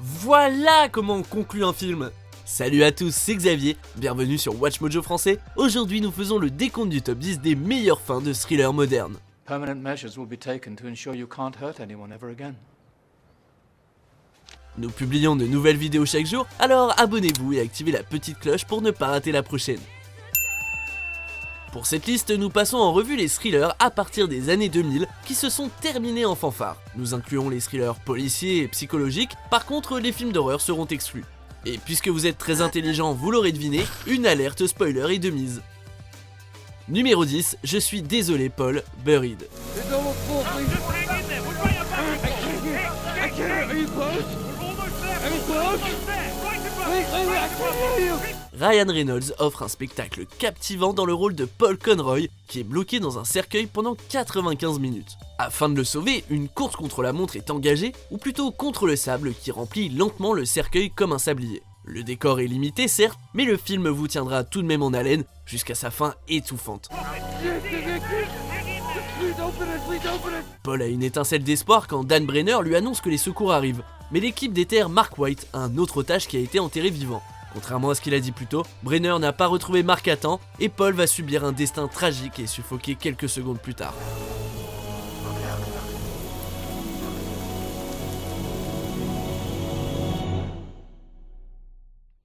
Voilà comment on conclut un film. Salut à tous, c'est Xavier, bienvenue sur Watch Mojo français. Aujourd'hui nous faisons le décompte du top 10 des meilleures fins de thrillers modernes. Permanent measures will be taken to ensure you can't hurt anyone ever again. Nous publions de nouvelles vidéos chaque jour, alors abonnez-vous et activez la petite cloche pour ne pas rater la prochaine. Pour cette liste, nous passons en revue les thrillers à partir des années 2000 qui se sont terminés en fanfare. Nous incluons les thrillers policiers et psychologiques, par contre les films d'horreur seront exclus. Et puisque vous êtes très intelligent, vous l'aurez deviné, une alerte spoiler est de mise. Numéro 10, je suis désolé Paul, Buried. Ryan Reynolds offre un spectacle captivant dans le rôle de Paul Conroy, qui est bloqué dans un cercueil pendant 95 minutes. Afin de le sauver, une course contre la montre est engagée, ou plutôt contre le sable qui remplit lentement le cercueil comme un sablier. Le décor est limité certes, mais le film vous tiendra tout de même en haleine jusqu'à sa fin étouffante. Paul a une étincelle d'espoir quand Dan Brenner lui annonce que les secours arrivent, mais l'équipe déterre Mark White, un autre otage qui a été enterré vivant. Contrairement à ce qu'il a dit plus tôt, Brenner n'a pas retrouvé Mark à temps et Paul va subir un destin tragique et suffoquer quelques secondes plus tard.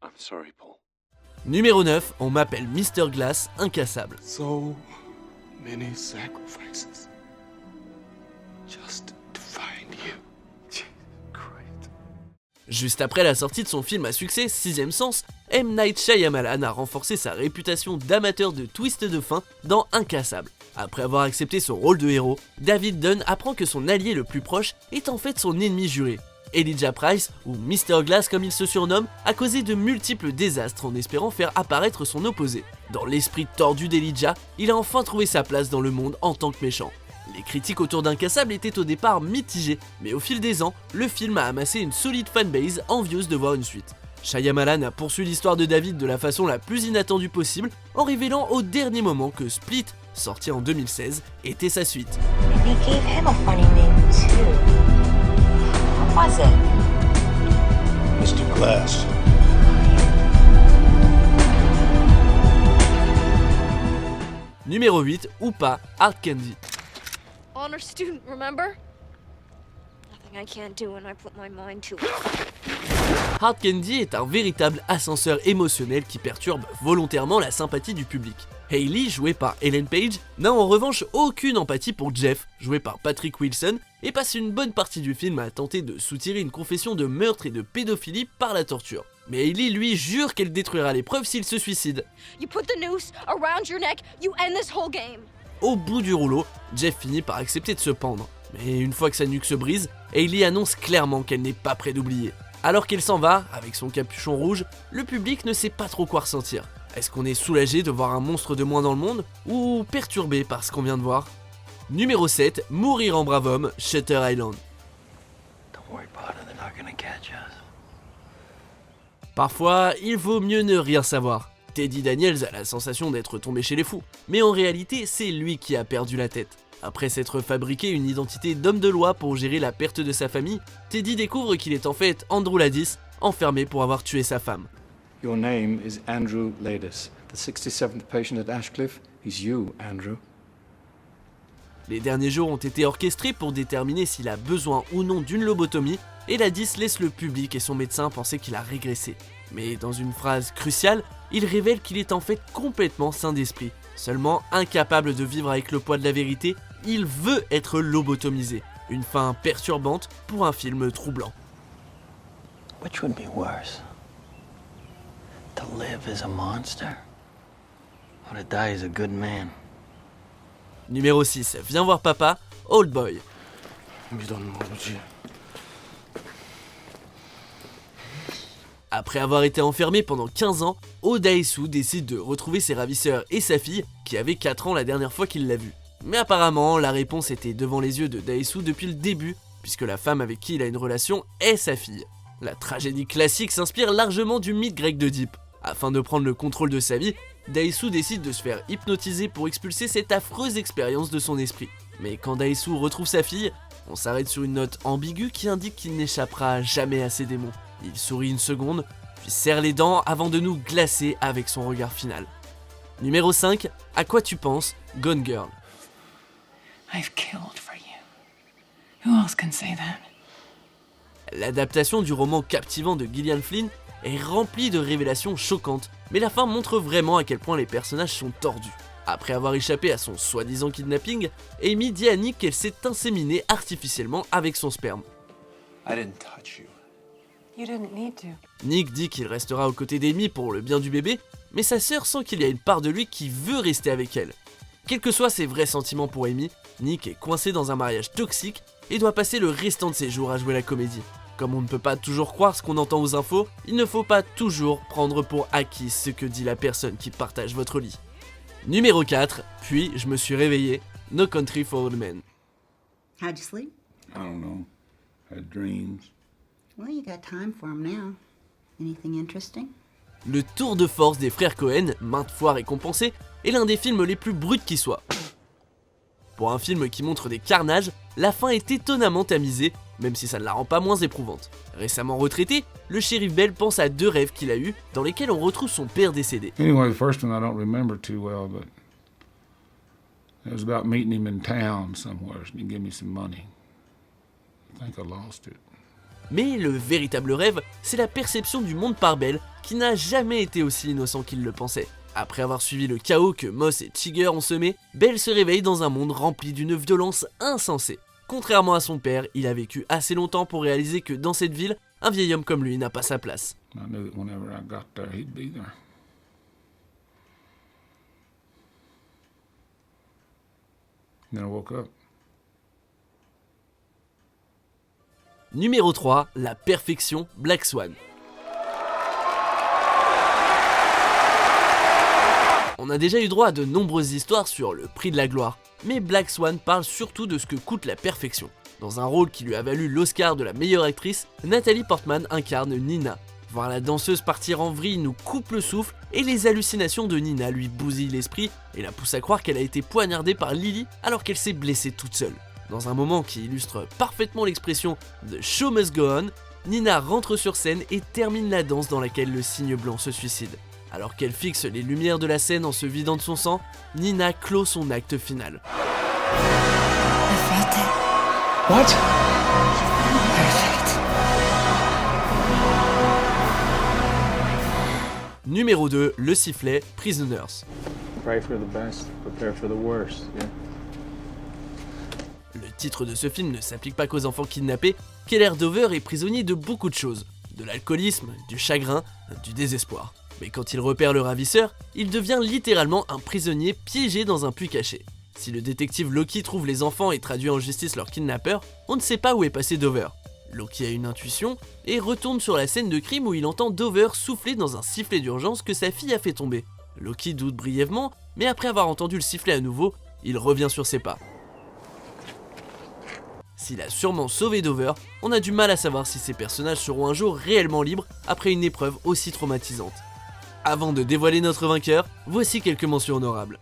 I'm sorry, Paul. Numéro 9, on m'appelle Mr. Glass, incassable. So many sacrifices just to find you. Great. Juste après la sortie de son film à succès, Sixième Sens, M. Night Shyamalan a renforcé sa réputation d'amateur de twist de fin dans Incassable. Après avoir accepté son rôle de héros, David Dunn apprend que son allié le plus proche est en fait son ennemi juré. Elijah Price, ou Mr. Glass comme il se surnomme, a causé de multiples désastres en espérant faire apparaître son opposé. Dans l'esprit tordu d'Elijah, il a enfin trouvé sa place dans le monde en tant que méchant. Les critiques autour d'Incassable étaient au départ mitigées, mais au fil des ans, le film a amassé une solide fanbase envieuse de voir une suite. Shyamalan a poursuivi l'histoire de David de la façon la plus inattendue possible, en révélant au dernier moment que Split, sorti en 2016, était sa suite. They gave him a funny name too. What was it? Mr. Glass. Numéro 8, ou pas, Hard Candy. Honor student, remember? Nothing I can't do when I put my mind to it. Hard Candy est un véritable ascenseur émotionnel qui perturbe volontairement la sympathie du public. Hayley, jouée par Ellen Page, n'a en revanche aucune empathie pour Jeff, joué par Patrick Wilson, et passe une bonne partie du film à tenter de soutirer une confession de meurtre et de pédophilie par la torture. Mais Hayley, lui, jure qu'elle détruira les preuves s'il se suicide. You put the noose around your neck, you end this whole game. Au bout du rouleau, Jeff finit par accepter de se pendre. Mais une fois que sa nuque se brise, Hayley annonce clairement qu'elle n'est pas près d'oublier. Alors qu'elle s'en va, avec son capuchon rouge, le public ne sait pas trop quoi ressentir. Est-ce qu'on est soulagé de voir un monstre de moins dans le monde, ou perturbé par ce qu'on vient de voir? Numéro 7, Mourir en brave homme, Shutter Island. Don't worry about it, they're not gonna catch us. Parfois, il vaut mieux ne rien savoir. Teddy Daniels a la sensation d'être tombé chez les fous, mais en réalité, c'est lui qui a perdu la tête. Après s'être fabriqué une identité d'homme de loi pour gérer la perte de sa famille, Teddy découvre qu'il est en fait Andrew Ladis, enfermé pour avoir tué sa femme. Your name is Andrew Ladis. The 67th patient at Ashcliffe is you, Andrew. Les derniers jours ont été orchestrés pour déterminer s'il a besoin ou non d'une lobotomie, et Ladis laisse le public et son médecin penser qu'il a régressé. Mais dans une phrase cruciale, il révèle qu'il est en fait complètement sain d'esprit. Seulement incapable de vivre avec le poids de la vérité, il veut être lobotomisé. Une fin perturbante pour un film troublant. Which would be worse? To live as a monster? Or to die as a good man? Numéro 6, Viens voir papa, Old Boy. Après avoir été enfermé pendant 15 ans, Oh Dae-soo décide de retrouver ses ravisseurs et sa fille, qui avait 4 ans la dernière fois qu'il l'a vue. Mais apparemment, la réponse était devant les yeux de Dae-soo depuis le début, puisque la femme avec qui il a une relation est sa fille. La tragédie classique s'inspire largement du mythe grec d'Oedipe. Afin de prendre le contrôle de sa vie, Dae-soo décide de se faire hypnotiser pour expulser cette affreuse expérience de son esprit. Mais quand Dae-soo retrouve sa fille, on s'arrête sur une note ambiguë qui indique qu'il n'échappera jamais à ses démons. Il sourit une seconde, puis serre les dents avant de nous glacer avec son regard final. Numéro 5, à quoi tu penses, Gone Girl. I've killed for you. Who else can say that? L'adaptation du roman captivant de Gillian Flynn est remplie de révélations choquantes, mais la fin montre vraiment à quel point les personnages sont tordus. Après avoir échappé à son soi-disant kidnapping, Amy dit à Nick qu'elle s'est inséminée artificiellement avec son sperme. I didn't touch you. You didn't need to. Nick dit qu'il restera aux côtés d'Amy pour le bien du bébé, mais sa sœur sent qu'il y a une part de lui qui veut rester avec elle. Quels que soient ses vrais sentiments pour Amy, Nick est coincé dans un mariage toxique et doit passer le restant de ses jours à jouer la comédie. Comme on ne peut pas toujours croire ce qu'on entend aux infos, il ne faut pas toujours prendre pour acquis ce que dit la personne qui partage votre lit. Numéro 4, puis je me suis réveillé, No Country for Old Men. How'd you sleep? I don't know. Had dreams. Well, you got time for 'em now. Anything interesting? Le tour de force des frères Cohen, maintes fois récompensé, est l'un des films les plus bruts qui soient. Pour un film qui montre des carnages, la fin est étonnamment tamisée, même si ça ne la rend pas moins éprouvante. Récemment retraité, le shérif Bell pense à 2 rêves qu'il a eus, dans lesquels on retrouve son père décédé. Anyway, the first one I don't remember too well, but it was about meeting him in town somewhere, and he gave me some money. I think I lost it. Mais le véritable rêve, c'est la perception du monde par Bell, qui n'a jamais été aussi innocent qu'il le pensait. Après avoir suivi le chaos que Moss et Chigger ont semé, Bell se réveille dans un monde rempli d'une violence insensée. Contrairement à son père, il a vécu assez longtemps pour réaliser que dans cette ville, un vieil homme comme lui n'a pas sa place. I knew that whenever I got there, he'd be there. Then I woke up. Numéro 3, la perfection, Black Swan. On a déjà eu droit à de nombreuses histoires sur le prix de la gloire, mais Black Swan parle surtout de ce que coûte la perfection. Dans un rôle qui lui a valu l'Oscar de la meilleure actrice, Nathalie Portman incarne Nina. Voir la danseuse partir en vrille nous coupe le souffle et les hallucinations de Nina lui bousillent l'esprit et la poussent à croire qu'elle a été poignardée par Lily alors qu'elle s'est blessée toute seule. Dans un moment qui illustre parfaitement l'expression « The show must go on », Nina rentre sur scène et termine la danse dans laquelle le cygne blanc se suicide. Alors qu'elle fixe les lumières de la scène en se vidant de son sang, Nina clôt son acte final. What? Numéro 2, le sifflet, Prisoners. Pray for the best, prepare for the worst, yeah? Le titre de ce film ne s'applique pas qu'aux enfants kidnappés, Keller Dover est prisonnier de beaucoup de choses. De l'alcoolisme, du chagrin, du désespoir. Mais quand il repère le ravisseur, il devient littéralement un prisonnier piégé dans un puits caché. Si le détective Loki trouve les enfants et traduit en justice leur kidnappeur, on ne sait pas où est passé Dover. Loki a une intuition et retourne sur la scène de crime où il entend Dover souffler dans un sifflet d'urgence que sa fille a fait tomber. Loki doute brièvement, mais après avoir entendu le sifflet à nouveau, il revient sur ses pas. S'il a sûrement sauvé Dover, on a du mal à savoir si ces personnages seront un jour réellement libres après une épreuve aussi traumatisante. Avant de dévoiler notre vainqueur, voici quelques mentions honorables.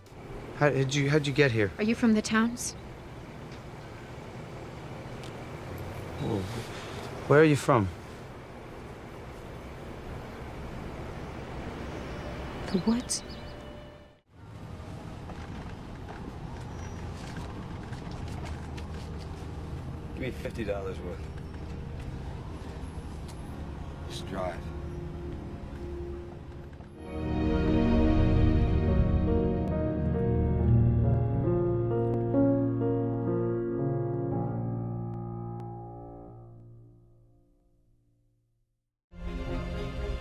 How'd you get here? Are you from the towns? Where are you from? The woods. Give me $50 worth. Just drive.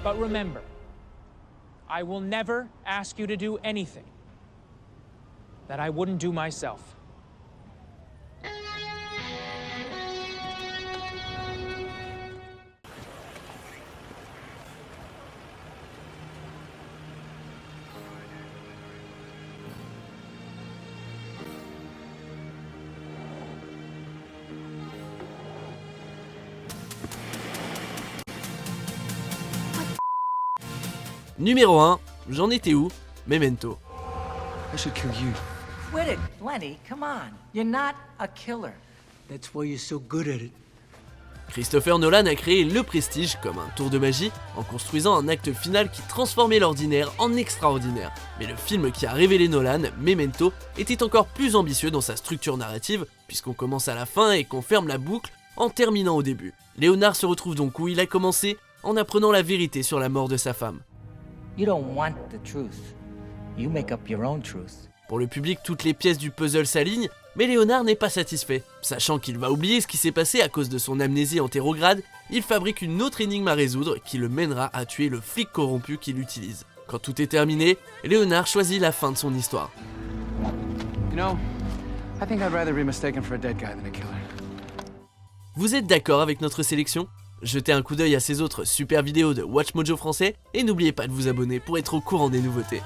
But remember, I will never ask you to do anything that I wouldn't do myself. Numéro 1, j'en étais où? Memento. I should kill you. Quit it, Lenny. Come on. You're not a killer. That's why you're so good at it. Christopher Nolan a créé le prestige comme un tour de magie en construisant un acte final qui transformait l'ordinaire en extraordinaire. Mais le film qui a révélé Nolan, Memento, était encore plus ambitieux dans sa structure narrative puisqu'on commence à la fin et qu'on ferme la boucle en terminant au début. Léonard se retrouve donc où il a commencé en apprenant la vérité sur la mort de sa femme. You don't want the truth. You make up your own truth. Pour le public, toutes les pièces du puzzle s'alignent, mais Léonard n'est pas satisfait. Sachant qu'il va oublier ce qui s'est passé à cause de son amnésie antérograde, il fabrique une autre énigme à résoudre qui le mènera à tuer le flic corrompu qu'il utilise. Quand tout est terminé, Léonard choisit la fin de son histoire. You know, I think I'd rather be mistaken for a dead guy than a killer. Vous êtes d'accord avec notre sélection ? Jetez un coup d'œil à ces autres super vidéos de WatchMojo français et n'oubliez pas de vous abonner pour être au courant des nouveautés.